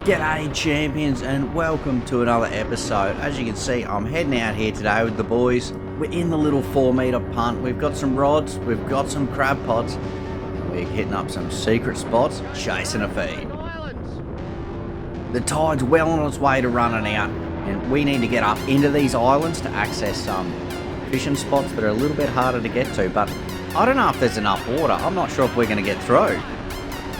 G'day champions and welcome to another episode. As you can see, I'm heading out here today with the boys. We're in the little 4-meter punt. We've got some rods, we've got some crab pots. We're hitting up some secret spots, chasing a feed. The tide's well on its way to running out and we need to get up into these islands to access some fishing spots that are a little bit harder to get to, but I don't know if there's enough water. I'm not sure if we're going to get through.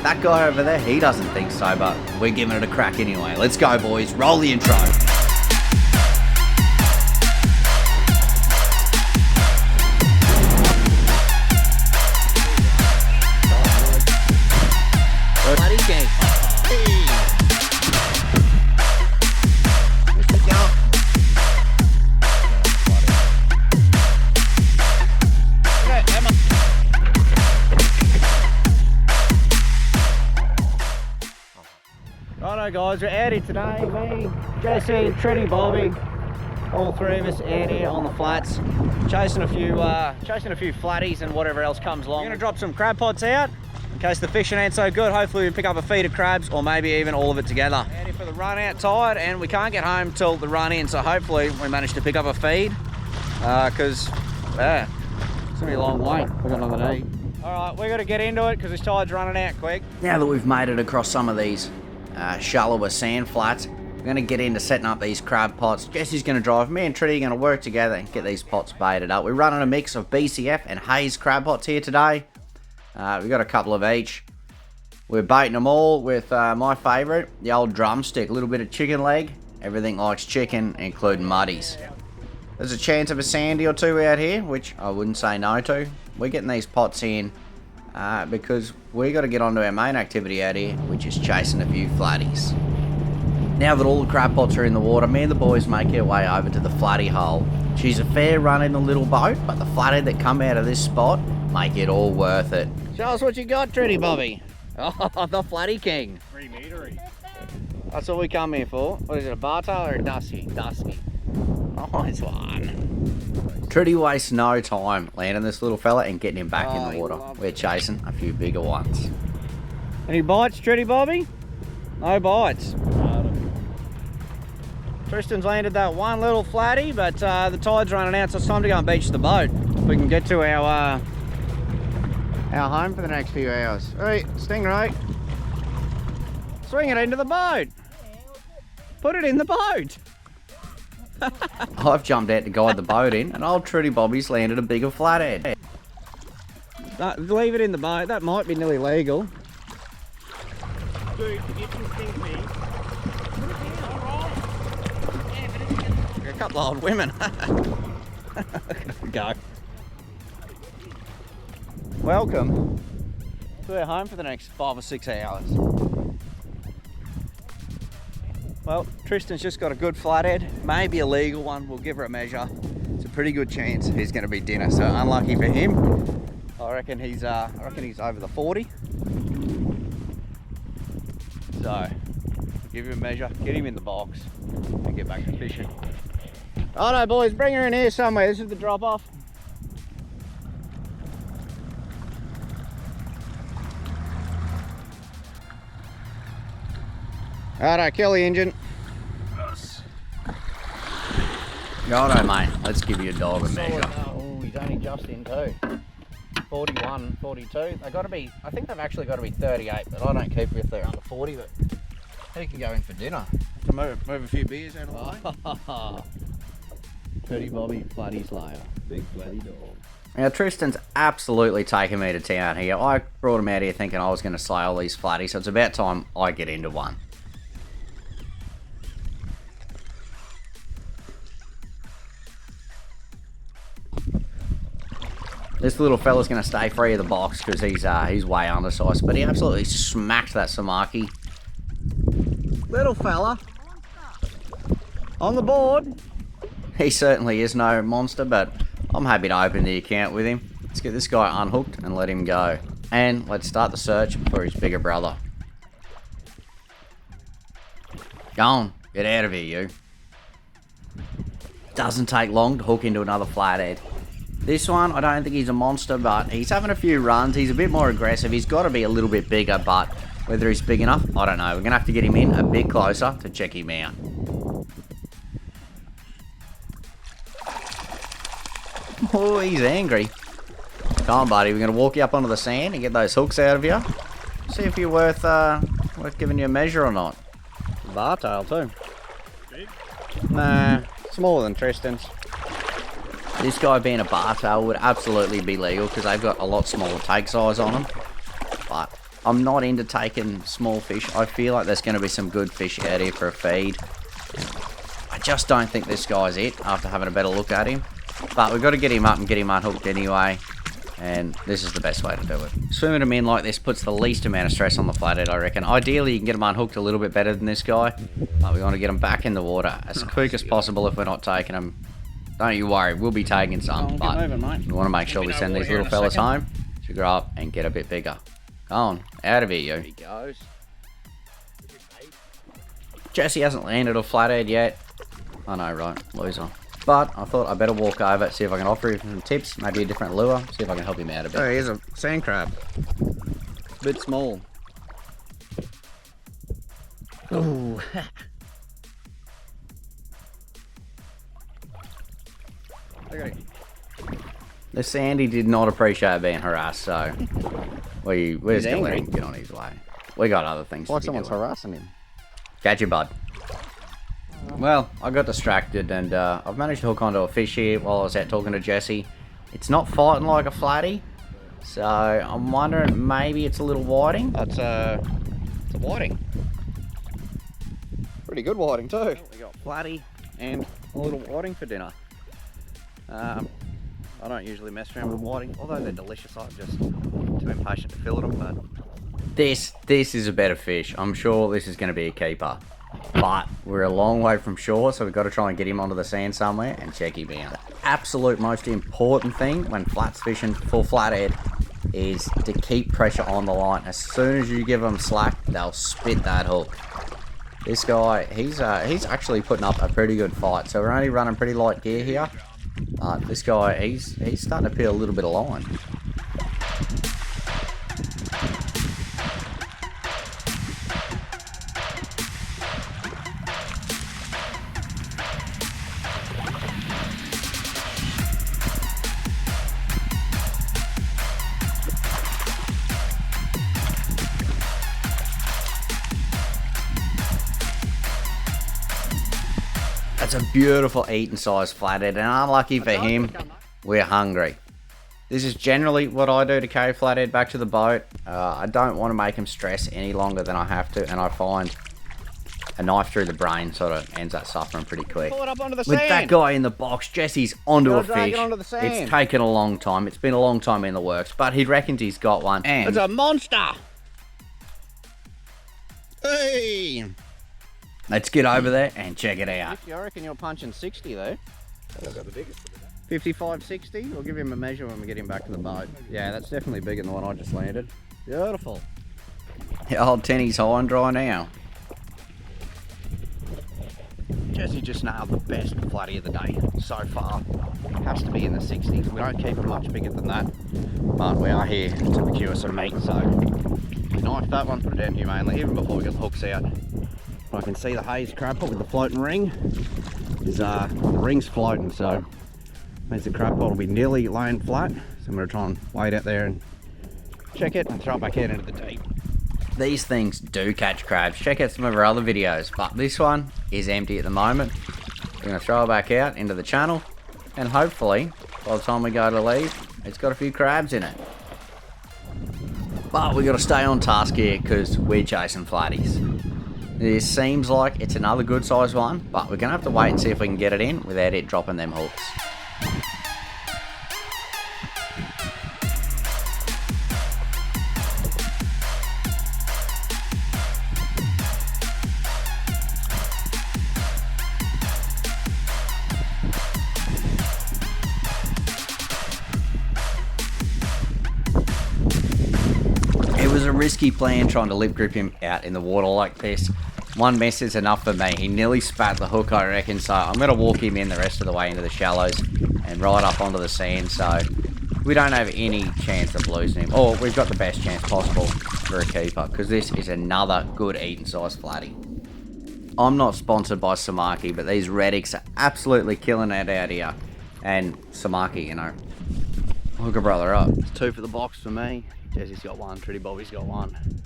That guy over there, he doesn't think so, but we're giving it a crack anyway. Let's go, boys. Roll the intro. Flatty gang. Righto guys, we're out here today, me, Jesse, Treddy, Bobby, all three of us out here on the flats, chasing a few flatties and whatever else comes along. We're gonna drop some crab pots out, in case the fishing ain't so good. Hopefully we pick up a feed of crabs, or maybe even all of it together. Out here for the run out tide, and we can't get home till the run in, so hopefully we manage to pick up a feed, because, yeah, it's gonna be a long wait. We've got another day. All right, we gotta get into it, because this tide's running out quick. Now that we've made it across some of these shallower sand flats, we're going to get into setting up these crab pots. Jesse's going to drive, me and Treddy are going to work together and get these pots baited up. We're running a mix of BCF and Hayes crab pots here today. We've got a couple of each. We're baiting them all with my favourite, the old drumstick, a little bit of chicken leg. Everything likes chicken, including muddies. There's a chance of a sandy or two out here, which I wouldn't say no to. We're getting these pots in because we got to get onto our main activity out here, which is chasing a few flatties. Now that all the crab pots are in the water, me and the boys make our way over to the Flatty hole. She's a fair run in the little boat, but the flathead that come out of this spot make it all worth it. Show us what you got, Treddy Bobby. Oh, the Flatty King. 3 metery. That's what we come here for. What is it, a bartail or a dusky? Dusky. Nice one. Treddy wastes no time landing this little fella and getting him back in the water. We're chasing a few bigger ones. Any bites, Treddy Bobby? No bites. Tristan's landed that one little flatty, but the tide's running out, so it's time to go and beach the boat. We can get to our home for the next few hours. All right, Stingray. Swing it into the boat. Put it in the boat. I've jumped out to guide the boat in, and old Treddy Bobby's landed a bigger flathead. Leave it in the boat. That might be nearly legal. Dude, you can sting me. A couple of old women. Go. Welcome to our home for the next 5 or 6 hours. Well, Tristan's just got a good flathead, maybe a legal one. We'll give her a measure. It's a pretty good chance he's going to be dinner. So unlucky for him. I reckon he's over the 40. So give him a measure, get him in the box, and get back to fishing. Oh no, boys, bring her in here somewhere. This is the drop off. Righto, kill the engine. Righto, mate. Let's give you a dog a measure. Oh, he's only just in too. 41, 42. They got to be, I think they've actually got to be 38, but I don't keep if they're under 40, but he can go in for dinner. To move a few beers out of the way. Treddy Bobby, Flatty Slayer. Big flatty dog. Now, Tristan's absolutely taking me to town here. I brought him out here thinking I was going to slay all these flatties, so it's about time I get into one. This little fella's going to stay free of the box because he's way undersized, but he absolutely smacked that samaki. Little fella. On the board. He certainly is no monster, but I'm happy to open the account with him. Let's get this guy unhooked and let him go. And let's start the search for his bigger brother. Go on, get out of here, you. Doesn't take long to hook into another flathead. This one, I don't think he's a monster, but he's having a few runs. He's a bit more aggressive. He's got to be a little bit bigger, but Whether he's big enough, I don't know. We're going to have to get him in a bit closer to check him out. Oh, he's angry. Come on, buddy. We're going to walk you up onto the sand and get those hooks out of you. See if you're worth giving you a measure or not. Bar tail too. Big? Nah, smaller than Tristan's. This guy being a bar tail would absolutely be legal because they've got a lot smaller take size on them. But I'm not into taking small fish. I feel like there's going to be some good fish out here for a feed. I just don't think this guy's it after having a better look at him. But we've got to get him up and get him unhooked anyway. And this is the best way to do it. Swimming him in like this puts the least amount of stress on the flathead, I reckon. Ideally, you can get him unhooked a little bit better than this guy. But we want to get him back in the water as quick as possible if we're not taking him. Don't you worry, we'll be taking some. But moving, mate. we want to make sure we send these little fellas home to grow up and get a bit bigger. Go on, out of here, you. There he goes. Jesse hasn't landed a flathead yet. I know, right? Loser. But I thought I'd better walk over, see if I can offer him some tips, maybe a different lure, see if I can help him out a bit. Oh, here's a sand crab. Bit small. Ooh. The Sandy did not appreciate being harassed, so we're just gonna let him get on his way. We got other things to be someone's doing. harassing him. Catch you, bud. Well, I got distracted and I've managed to hook onto a fish here while I was out talking to Jesse. It's not fighting like a flatty, so I'm wondering maybe it's a little whiting. It's a whiting. Pretty good whiting too. We got flatty and a little whiting for dinner. I don't usually mess around with whiting, although they're delicious. I'm just too impatient to fillet them. But this is a better fish. I'm sure this is going to be a keeper. But we're a long way from shore, so we've got to try and get him onto the sand somewhere and check him out. The absolute most important thing when flats fishing for flathead is to keep pressure on the line. As soon as you give them slack, they'll spit that hook. This guy, he's actually putting up a pretty good fight. So we're only running pretty light gear here. This guy, he's starting to peel a little bit of line. That's a beautiful eating size flathead, and unlucky for him, we're hungry. This is generally what I do to carry flathead back to the boat. I don't want to make him stress any longer than I have to, and I find a knife through the brain sort of ends up suffering pretty quick. Pull it up onto the With sand. that guy in the box, Jesse's onto a Drag fish. it onto the sand. It's taken a long time. It's been a long time in the works, but he reckons he's got one. And It's a monster. Hey. let's get over there and check it out. I reckon you're punching 60 though. 55, 60. We'll give him a measure when we get him back to the boat. Yeah, that's definitely bigger than the one I just landed. Beautiful. The old Tenny's high and dry now. Jesse just nailed the best flatty of the day so far. Has to be in the 60s. We don't keep them much bigger than that, but we are here to procure some meat, so we knifed that one, put it down humanely, even before we got the hooks out. I can see the haze crab pot with the floating ring. The ring's floating, so means the crab pot will be nearly laying flat. So I'm going to try and wade out there and check it and throw it back out into the deep. These things do catch crabs. Check out some of our other videos, but this one is empty at the moment. We're going to throw it back out into the channel, and hopefully, by the time we go to leave, it's got a few crabs in it. But we got to stay on task here because we're chasing flatties. This seems like it's another good sized one, but we're going to have to wait and see if we can get it in without it dropping them hooks. It was a risky plan trying to lip grip him out in the water like this. One miss is enough for me. He nearly spat the hook, I reckon, so I'm going to walk him in the rest of the way into the shallows and right up onto the sand, so we don't have any chance of losing him. Or we've got the best chance possible. for a keeper, because this is another good eating size flatty. I'm not sponsored by Samaki, but these Redicks are absolutely killing it out here. And Samaki, you know, hook a brother up. It's 2 for the box for me. Jesse's got 1, Tritty Bobby's got 1.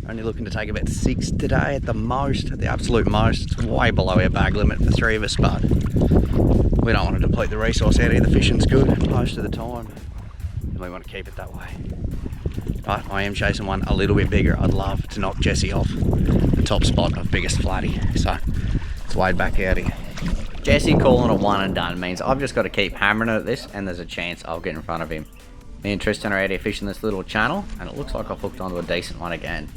Only looking to take about 6 today at the most, at the absolute most. It's way below our bag limit for 3 of us, but we don't want to deplete the resource out here. The fishing's good most of the time, and we want to keep it that way. But I am chasing one a little bit bigger. I'd love to knock Jesse off the top spot of biggest flatty. So let's wade back out here. Jesse calling it 1 and done means I've just got to keep hammering at this, and there's a chance I'll get in front of him. Me and Tristan are out here fishing this little channel, and it looks like I've hooked onto a decent one again.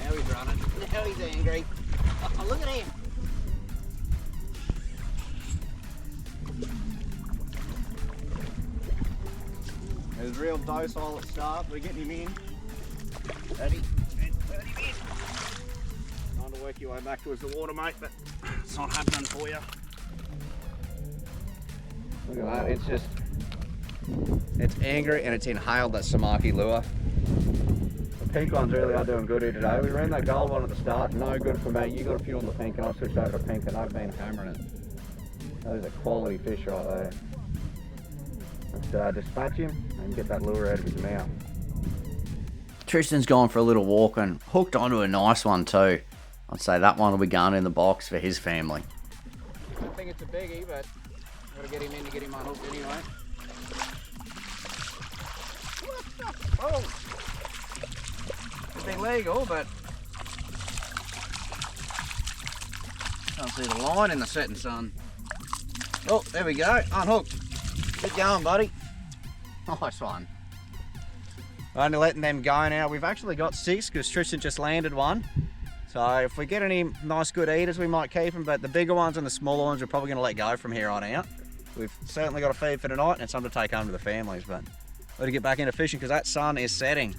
Now he's running. Now he's angry. Oh, look at him. It was real docile at start. We're getting him in. 30 in. Trying to work your way back towards the water, mate, but it's not happening for you. Look at that, it's angry and it's inhaled that Samaki lure. The pink ones really are doing good here today. We ran that gold one at the start, no good for me. You got a few on the pink and I switched over to pink and I've been hammering it. That is a quality fish right there. Let's dispatch him and get that lure out of his mouth. Tristan's gone for a little walk and hooked onto a nice one too. I'd say that one will be going in the box for his family. I don't think it's a biggie, but gotta get him in to get him unhooked anyway. Oh! It's illegal, but can't see the line in the setting sun. Oh, there we go, unhooked. Keep going, buddy. Nice one. We're only letting them go now. We've actually got 6 because Tristan just landed one. So if we get any nice good eaters, we might keep them, but the bigger ones and the smaller ones we're probably going to let go from here on out. We've certainly got a feed for tonight and it's something to take home to the families, but got to get back into fishing because that sun is setting.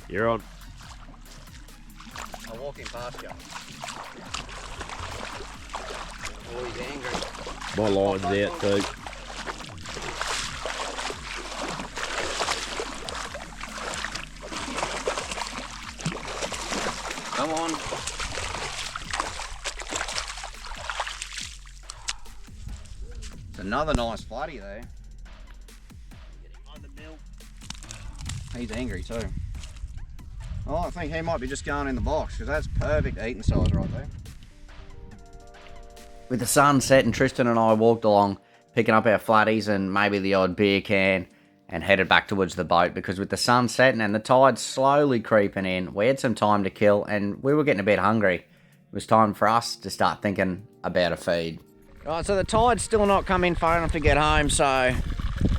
You're on. I'll walk in past you. Oh, he's angry. My line's out too. Come on. It's another nice flatty there. Get him on the mill. He's angry too. Oh, I think he might be just going in the box because that's perfect eating size right there. With the sun set and Tristan and I walked along picking up our flatties and maybe the odd beer can and headed back towards the boat because with the sun setting and the tide slowly creeping in, we had some time to kill and we were getting a bit hungry. It was time for us to start thinking about a feed. Right, so the tide's still not come in far enough to get home, so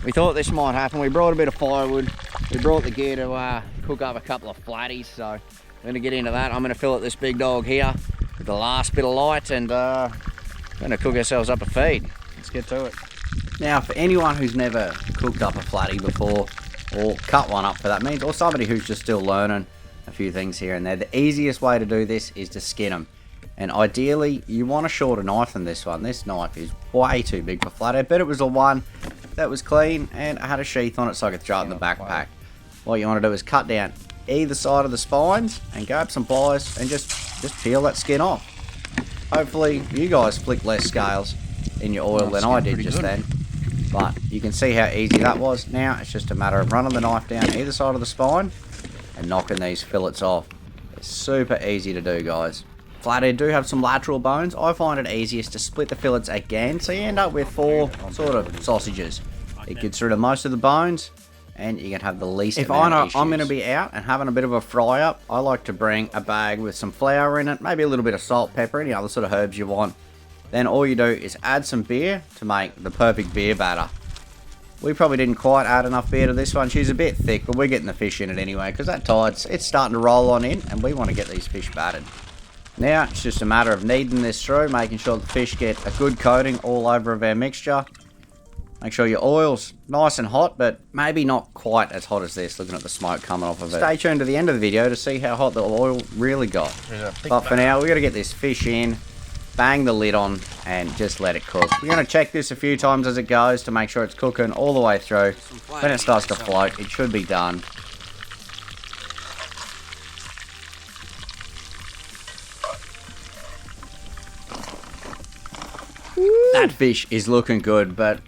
we thought this might happen. We brought a bit of firewood. We brought the gear to cook up a couple of flatties, so we're going to get into that. I'm going to fill up this big dog here with the last bit of light and we're going to cook ourselves up a feed. Let's get to it. Now, for anyone who's never cooked up a flatty before, or cut one up for that means, or somebody who's just still learning a few things here and there, the easiest way to do this is to skin them. And ideally, you want a shorter knife than this one. This knife is way too big for flathead, but it was the one that was clean and I had a sheath on it so I could throw it in the backpack. What you want to do is cut down either side of the spines and grab some pliers and just peel that skin off. Hopefully, you guys flick less scales in your oil than I did just then. But you can see how easy that was. Now it's just a matter of running the knife down either side of the spine and knocking these fillets off. It's super easy to do, guys. Flathead do have some lateral bones. I find it easiest to split the fillets again, so you end up with 4 sort of sausages. It gets rid of most of the bones, and you can have the least amount of issues. If I know I'm going to be out and having a bit of a fry up, I like to bring a bag with some flour in it, maybe a little bit of salt, pepper, any other sort of herbs you want. Then all you do is add some beer to make the perfect beer batter. We probably didn't quite add enough beer to this one. She's a bit thick, but we're getting the fish in it anyway, because that tide's it's starting to roll on in, and we want to get these fish battered. Now, it's just a matter of kneading this through, making sure the fish get a good coating all over of our mixture. Make sure your oil's nice and hot, but maybe not quite as hot as this, looking at the smoke coming off of it. Stay tuned to the end of the video to see how hot the oil really got. But for now, we've got to get this fish in, bang the lid on, and just let it cook. We're going to check this a few times as it goes to make sure it's cooking all the way through. When it starts to float, it should be done. That fish is looking good, but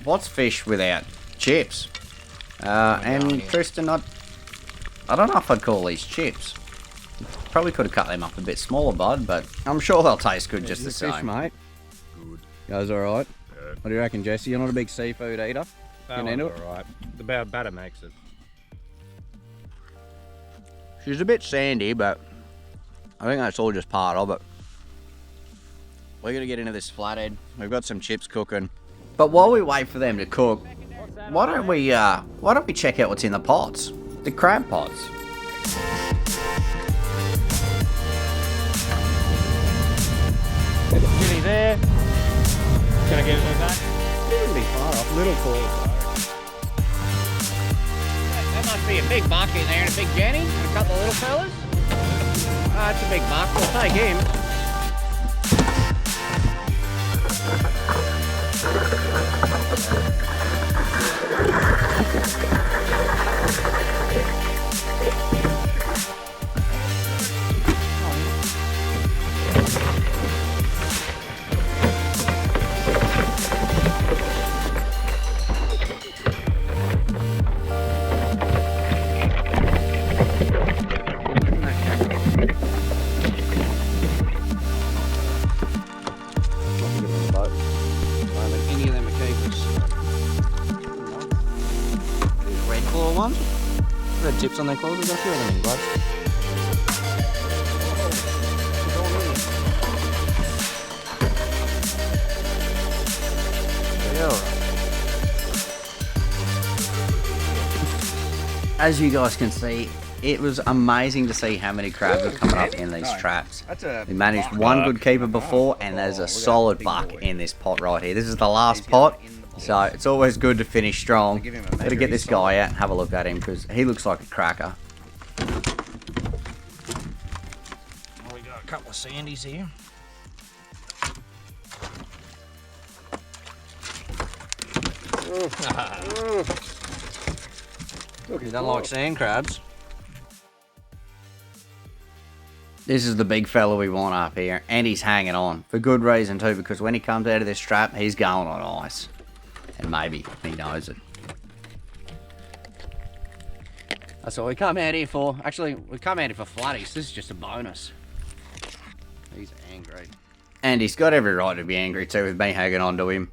what's fish without chips? And Tristan, I don't know if I'd call these chips. Probably could have cut them up a bit smaller, bud, but I'm sure they'll taste good just the same. Fish, mate. Good. Goes all right. Good. What do you reckon, Jesse? You're not a big seafood eater. That one's alright. The batter makes it. She's a bit sandy, but I think that's all just part of it. We're gonna get into this flathead. We've got some chips cooking, but while we wait for them to cook, why don't we check out what's in the pots? The crab pots. Chili there. Gonna give it back. Shouldn't be far off. Little call. That must be a big buck in there and a big Jenny and a couple of little fellas. That's a big buck. We'll take him. Any of them are keepers. These red claw ones. Red tips on their claws. We've got a few of them in gloves. As you guys can see, it was amazing to see how many crabs are coming up in these traps. We managed one good keeper before, and there's a solid buck in this pot right here. This is the last pot, so it's always good to finish strong. Gotta get this guy out and have a look at him, because he looks like a cracker. We got a couple of sandies here. Look, you don't like sand crabs. This is the big fella we want up here, and he's hanging on. For good reason too, because when he comes out of this trap, he's going on ice. And maybe he knows it. That's what we come out here for. Actually, we come out here for flatties. This is just a bonus. He's angry. And he's got every right to be angry too with me hanging on to him.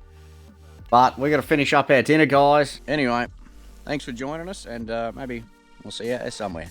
But we're going to finish up our dinner, guys. Anyway, thanks for joining us, and maybe we'll see you out there somewhere.